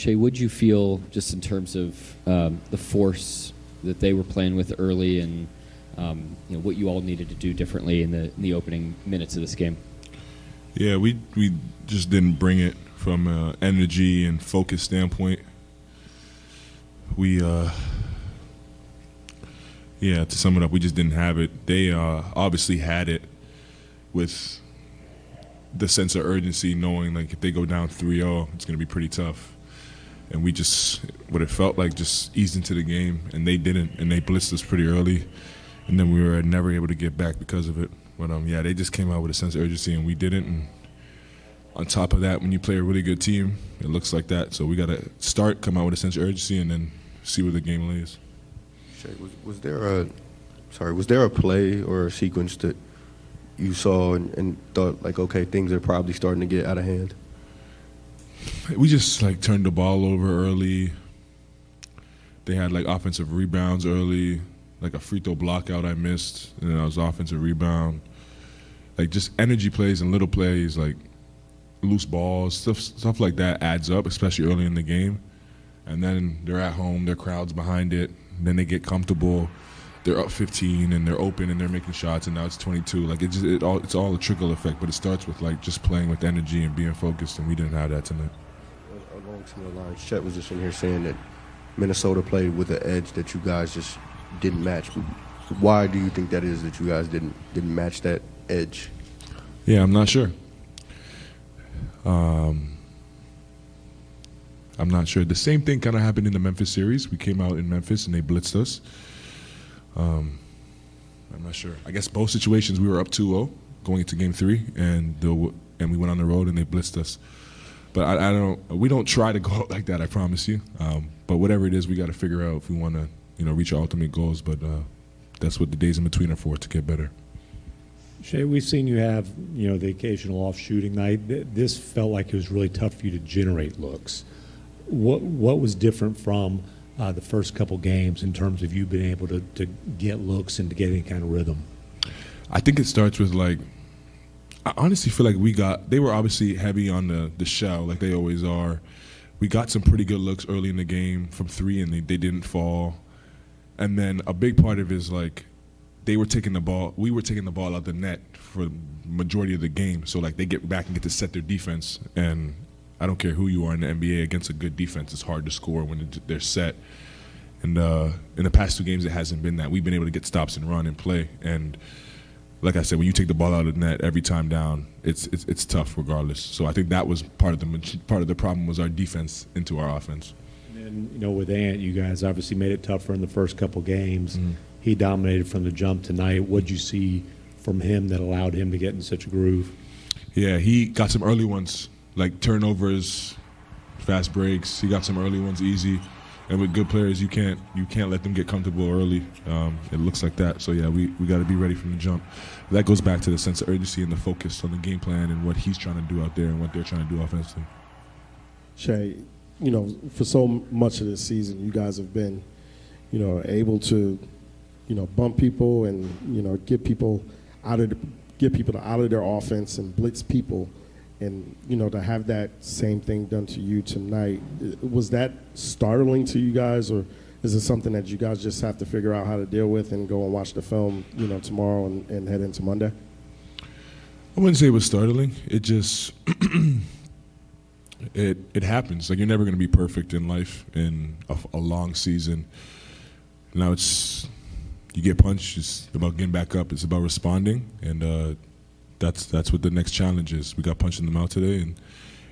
Shay, what'd you feel just in terms of the force that they were playing with early, and what you all needed to do differently in the opening minutes of this game? Yeah, we just didn't bring it from an energy and focus standpoint. To sum it up, we just didn't have it. They obviously had it with the sense of urgency, knowing like if they go down 3-0, it's going to be pretty tough. And we just, what it felt like, just eased into the game, and they didn't, and they blitzed us pretty early, and then we were never able to get back because of it. But they just came out with a sense of urgency, and we didn't. And on top of that, when you play a really good team, it looks like that. So we got to come out with a sense of urgency, and then see where the game lays. Shay, was there a play or a sequence that you saw and thought like, okay, things are probably starting to get out of hand? We just turned the ball over early. They had offensive rebounds early, like a free throw block out I missed, and then I was offensive rebound. Just energy plays and little plays, like loose balls, stuff like that adds up, especially early in the game. And then they're at home, their crowd's behind it, and then they get comfortable. They're up 15 and they're open and they're making shots, and now it's 22. It's all a trickle effect, but it starts with just playing with energy and being focused, and we didn't have that tonight. Along similar lines, Chet was just in here saying that Minnesota played with an edge that you guys just didn't match. Why do you think that is, that you guys didn't match that edge? Yeah, I'm not sure. I'm not sure. The same thing kind of happened in the Memphis series. We came out in Memphis and they blitzed us. I'm not sure. I guess both situations we were up 2-0 going into Game 3, and we went on the road and they blitzed us. But we don't try to go out like that, I promise you. But whatever it is, we got to figure out if we want to reach our ultimate goals. But that's what the days in between are for, to get better. Shay, we've seen you have the occasional off shooting night. This felt like it was really tough for you to generate looks. What was different from the first couple games in terms of you being able to get looks and to get any kind of rhythm? I think it starts with I honestly feel like they were obviously heavy on the shell like they always are. We got some pretty good looks early in the game from 3 and they didn't fall. And then a big part of it is we were taking the ball out the net for the majority of the game. So they get back and get to set their defense, and I don't care who you are in the NBA, against a good defense, it's hard to score when they're set. And in the past 2 games, it hasn't been that. We've been able to get stops and run and play. And like I said, when you take the ball out of the net every time down, it's tough regardless. So I think that was part of the problem was our defense into our offense. And then, with Ant, you guys obviously made it tougher in the first couple games. Mm-hmm. He dominated from the jump tonight. What'd you see from him that allowed him to get in such a groove? Yeah, he got some early ones, like turnovers, fast breaks. He got some early ones easy. And with good players, you can't let them get comfortable early. It looks like that. So, yeah, we got to be ready from the jump. That goes back to the sense of urgency and the focus on the game plan and what he's trying to do out there and what they're trying to do offensively. Shay, for so much of this season, you guys have been, able to, bump people and, get people out of their offense and blitz people. And, to have that same thing done to you tonight, was that startling to you guys, or is it something that you guys just have to figure out how to deal with and go and watch the film, tomorrow and head into Monday? I wouldn't say it was startling. It just it happens. You're never going to be perfect in life in a long season. Now you get punched. It's about getting back up. It's about responding, and that's what the next challenge is. We got punched in the mouth today, and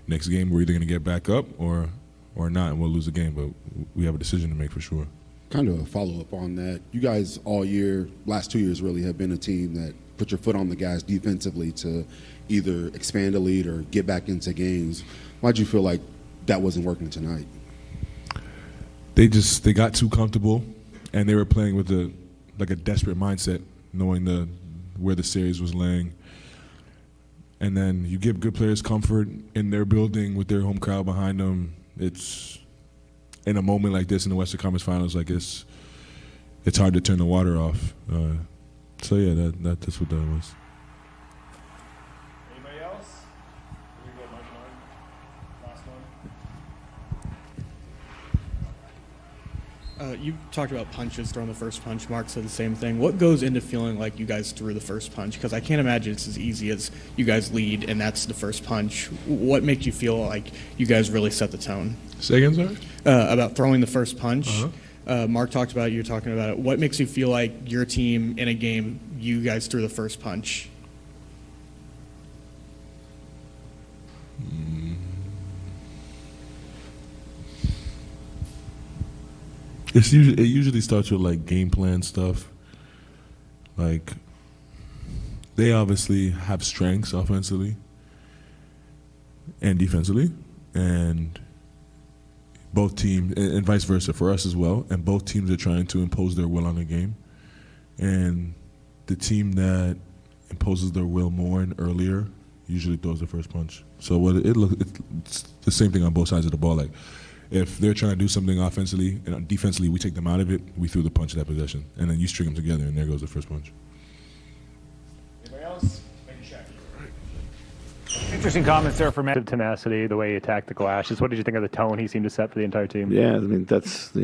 next game we're either going to get back up or not, and we'll lose the game. But we have a decision to make for sure. Kind of a follow-up on that. You guys all year, last 2 years really, have been a team that put your foot on the gas defensively to either expand a lead or get back into games. Why'd you feel like that wasn't working tonight? They got too comfortable, and they were playing with a desperate mindset, knowing where the series was laying. And then you give good players comfort in their building with their home crowd behind them. It's in a moment like this in the Western Conference Finals, it's hard to turn the water off. So yeah, that's what that was. Anybody else? Here we go, Mike. Last one. You talked about punches, throwing the first punch. Mark said the same thing. What goes into feeling like you guys threw the first punch? Because I can't imagine it's as easy as you guys lead and that's the first punch. What makes you feel like you guys really set the tone? Say again, sorry? About throwing the first punch. Mark talked about it. You're talking about it. What makes you feel like your team in a game, you guys threw the first punch? It usually starts with like game plan stuff. Like they obviously have strengths offensively and defensively, and both teams, and vice versa for us as well. And both teams are trying to impose their will on the game. And the team that imposes their will more and earlier usually throws the first punch. So it's the same thing on both sides of the ball. Like, if they're trying to do something offensively and defensively, we take them out of it, we threw the punch of that possession. And then you string them together, and there goes the first punch. Anybody else? Make a check. Interesting comments there from massive tenacity, the way he attacked the glasses. What did you think of the tone he seemed to set for the entire team? Yeah, I mean, that's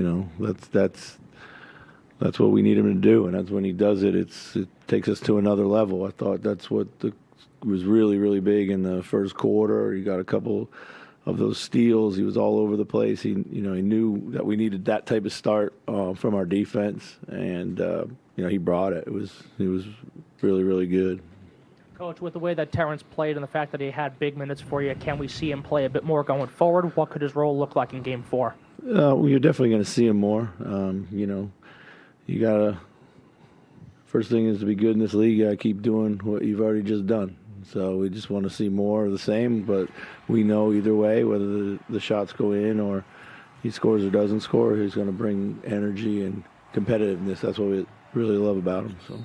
what we need him to do. And that's when he does it, it takes us to another level. I thought that's what was really, really big in the first quarter. He got a couple of those steals. He was all over the place. He knew that we needed that type of start from our defense, and he brought it. It was really, really good. Coach, with the way that Terrence played and the fact that he had big minutes for you, can we see him play a bit more going forward? What could his role look like in Game 4? You're definitely going to see him more. You gotta. First thing is to be good in this league. You gotta keep doing what you've already just done. So we just want to see more of the same, but we know either way, whether the shots go in or he scores or doesn't score, he's going to bring energy and competitiveness. That's what we really love about him. So,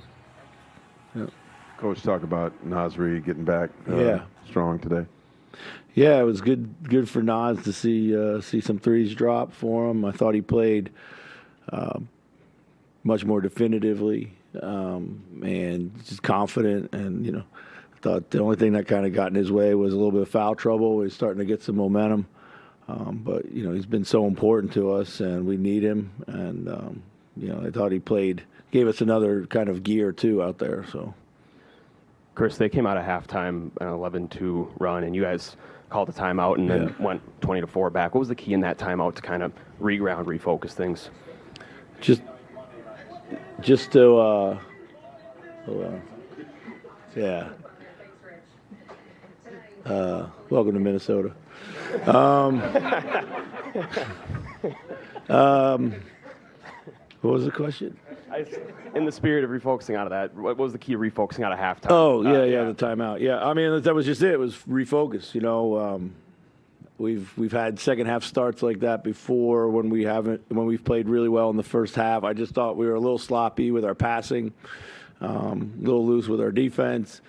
yeah. Coach, talk about Nasri getting back strong today. Yeah, it was good for Nas to see some threes drop for him. I thought he played much more definitively and just confident, and thought the only thing that kind of got in his way was a little bit of foul trouble. He's starting to get some momentum. But, he's been so important to us, and we need him. And, I thought he gave us another kind of gear, too, out there. So, Chris, they came out of halftime, an 11-2 run, and you guys called a timeout and then went 20-4 back. What was the key in that timeout to kind of reground, refocus things? Just to, yeah. Welcome to Minnesota. What was the question? In the spirit of refocusing out of that, what was the key of refocusing out of halftime? Oh, the timeout. Yeah, I mean, that was just it. It was refocus. We've had second half starts like that before when we've played really well in the first half. I just thought we were a little sloppy with our passing, a little loose with our defense.